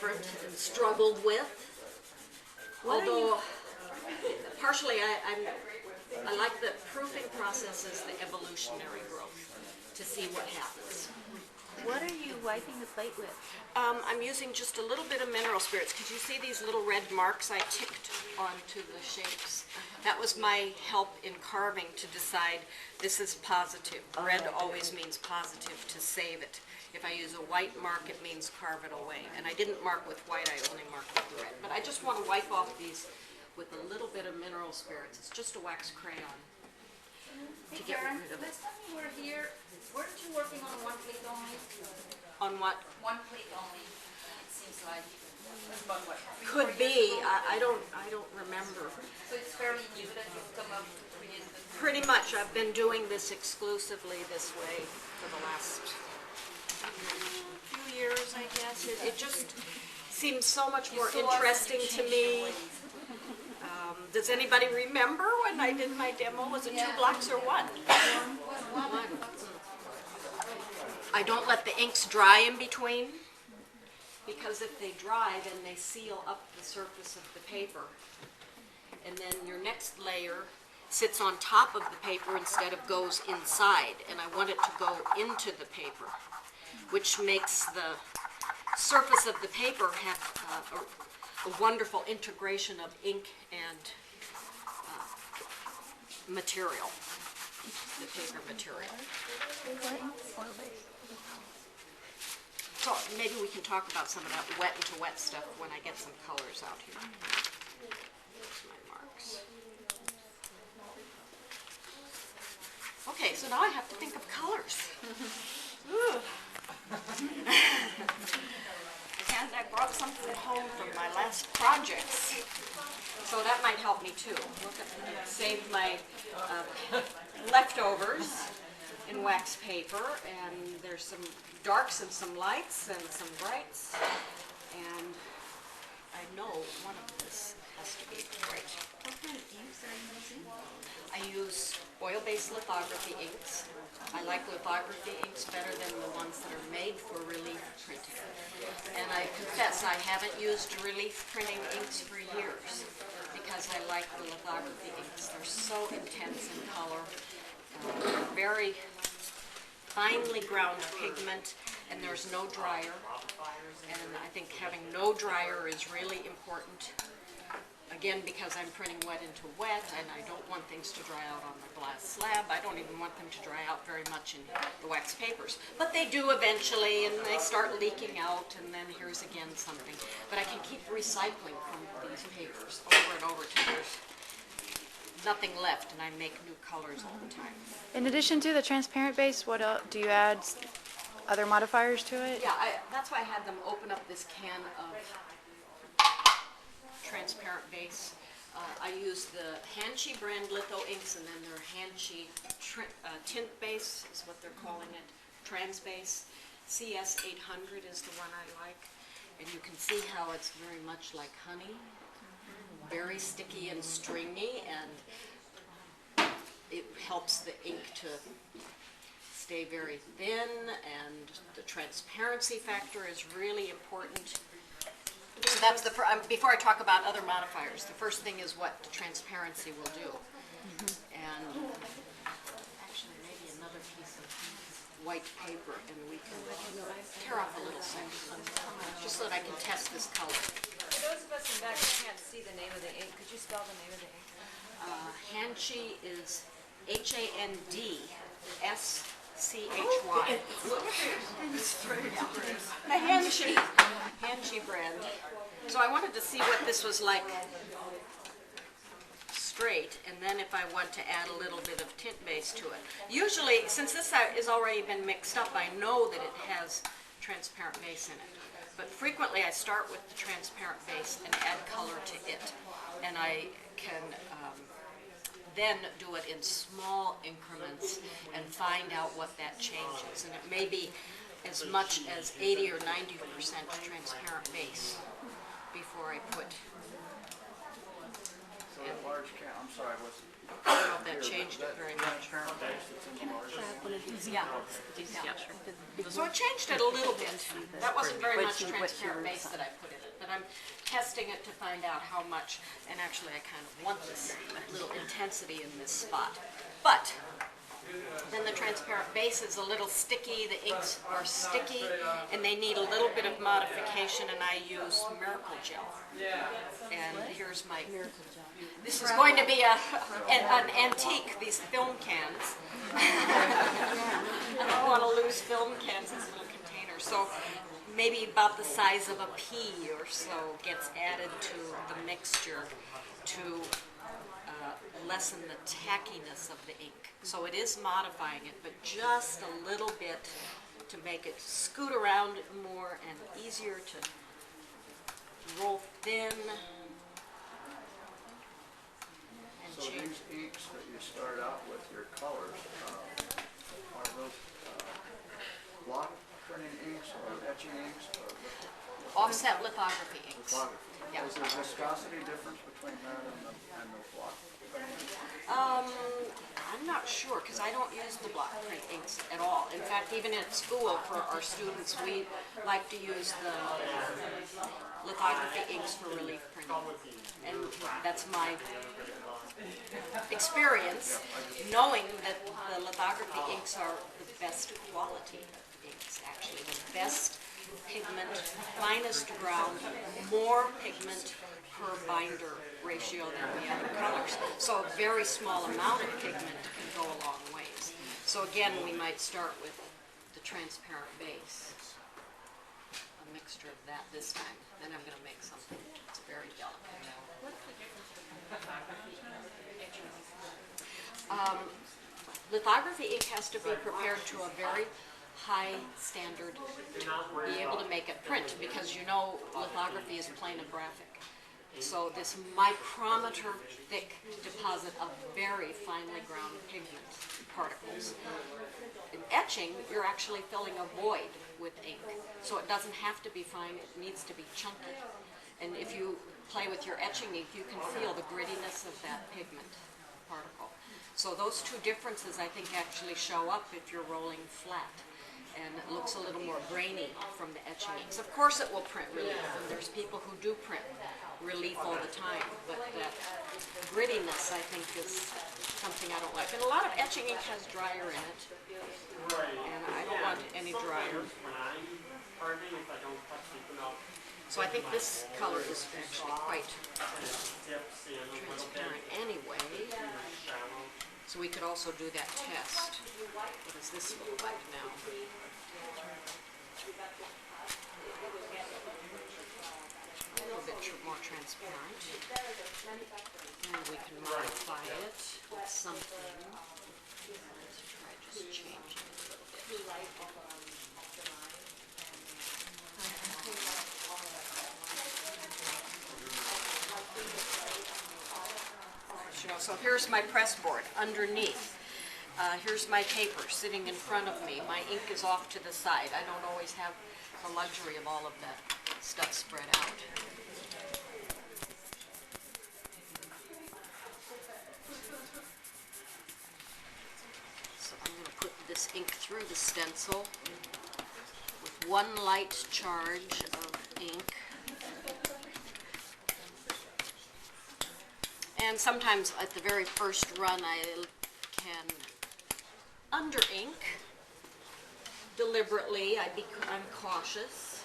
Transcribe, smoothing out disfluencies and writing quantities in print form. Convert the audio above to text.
different and struggled with. Although, partially I like the proofing process as the evolutionary growth to see what happens. What are you wiping the plate with? I'm using just a little bit of mineral spirits. Could you see these little red marks I ticked onto the shapes? That was my help in carving to decide this is positive. Red always means positive, to save it. If I use a white mark, it means carve it away. And I didn't mark with white, I only marked with red. But I just want to wipe off these with a little bit of mineral spirits. It's just a wax crayon to get rid of it. Last time you were here, weren't you working on one plate only? On what? One plate only, it seems like. That's about what, 3 or 4 Could years be. ago? I don't remember. So it's fairly new that you've come up to create this? Pretty much. I've been doing this exclusively this way for the last few years, I guess. It just seems so much more interesting to me. Does anybody remember when I did my demo? Was it 2 blocks or 1? One. I don't let the inks dry in between, because if they dry, then they seal up the surface of the paper. And then your next layer sits on top of the paper instead of goes inside. And I want it to go into the paper, which makes the surface of the paper have a wonderful integration of ink and material, the paper material. So maybe we can talk about some of that wet into wet stuff when I get some colors out here. There's my marks. Okay, so now I have to think of colors. Ooh. And I brought something home from my last projects. So that might help me too. Look at, saved my leftovers in wax paper, and there's some darks and some lights and some brights, and I know one of this has to be bright. What kind of inks are you using? I use oil-based lithography inks. I like lithography inks better than the ones that are made for relief printing. And I confess I haven't used relief printing inks for years because I like the lithography inks. They're so intense in color, very finely ground pigment, and there's no dryer. And I think having no dryer is really important. Again, because I'm printing wet into wet, and I don't want things to dry out on the glass slab. I don't even want them to dry out very much in the wax papers. But they do eventually, and they start leaking out, and then here's again something. But I can keep recycling from these papers over and over till there's nothing left, and I make new colors all the time. In addition to the transparent base, what else, do you add other modifiers to it? Yeah, that's why I had them open up this can of transparent base. I use the Hanchi brand litho inks, and then their Hanchi tint base is what they're calling it, trans base. CS 800 is the one I like, and you can see how it's very much like honey, very sticky and stringy, and it helps the ink to stay very thin, and the transparency factor is really important. So that's the before I talk about other modifiers, the first thing is what the transparency will do. And actually maybe another piece of white paper, and we can tear off a little section, just so that I can test this color. For those of us in back who can't see the name of the ink, could you spell the name of the ink? Hanchi is Handschy. The Hanchi brand. So I wanted to see what this was like straight, and then if I want to add a little bit of tint base to it. Usually, since this has already been mixed up, I know that it has transparent base in it. But frequently I start with the transparent base and add color to it. And I can then do it in small increments and find out what that changes. And it may be as much as 80 or 90% transparent base before I put. So that large can, I'm sorry, what's I don't know if that changed it very much. transparent base that's in the large? Yeah. So it changed it a little bit. That wasn't very much transparent base that I put in but I'm testing it to find out how much, and actually I kind of want this little intensity in this spot. But then the transparent base is a little sticky, the inks are sticky, and they need a little bit of modification, and I use Mirka gel. And here's my, this is going to be an antique, these film cans. I don't want to lose film cans in this little container. So maybe about the size of a pea or so gets added to the mixture to lessen the tackiness of the ink. So it is modifying it, but just a little bit to make it scoot around more and easier to roll thin. And So change. these inks that you start out with, your colors, are those block printing inks or etching inks or Offset lithography inks. lithography? Yeah. Is there viscosity difference between that and the block? I'm not sure, because I don't use the block print inks at all. In fact, even at school for our students, we like to use the lithography inks for relief printing. And that's my experience, knowing that the lithography inks are the best quality inks, actually. The best pigment, finest ground, more pigment per binder ratio than the other colors. So a very small amount of pigment can go a long ways. So again, we might start with the transparent base, a mixture of that this time. Then I'm going to make something that's very delicate. Lithography ink has to be prepared to a very high standard to be able to make it print, because you know lithography is planographic. So this micrometer thick deposit of very finely ground pigment particles. In etching, you're actually filling a void with ink. So it doesn't have to be fine, it needs to be chunky. And if you play with your etching ink, you can feel the grittiness of that pigment particle. So those two differences, I think, actually show up if you're rolling flat. And it looks a little more grainy from the etching inks. Of course it will print relief, and there's people who do print relief all the time, but that grittiness, I think, is something I don't like. And a lot of etching ink has dryer in it, and I don't want any dryer. So I think this color is actually quite transparent anyway. So we could also do that test. What does this look like now? A little bit more transparent. And we can modify it with something. Let's try just changing it a little bit. So here's my press board underneath. Here's my paper sitting in front of me. My ink is off to the side. I don't always have the luxury of all of that stuff spread out. So I'm going to put this ink through the stencil with one light charge of ink. And sometimes at the very first run I can under ink deliberately. I'm cautious.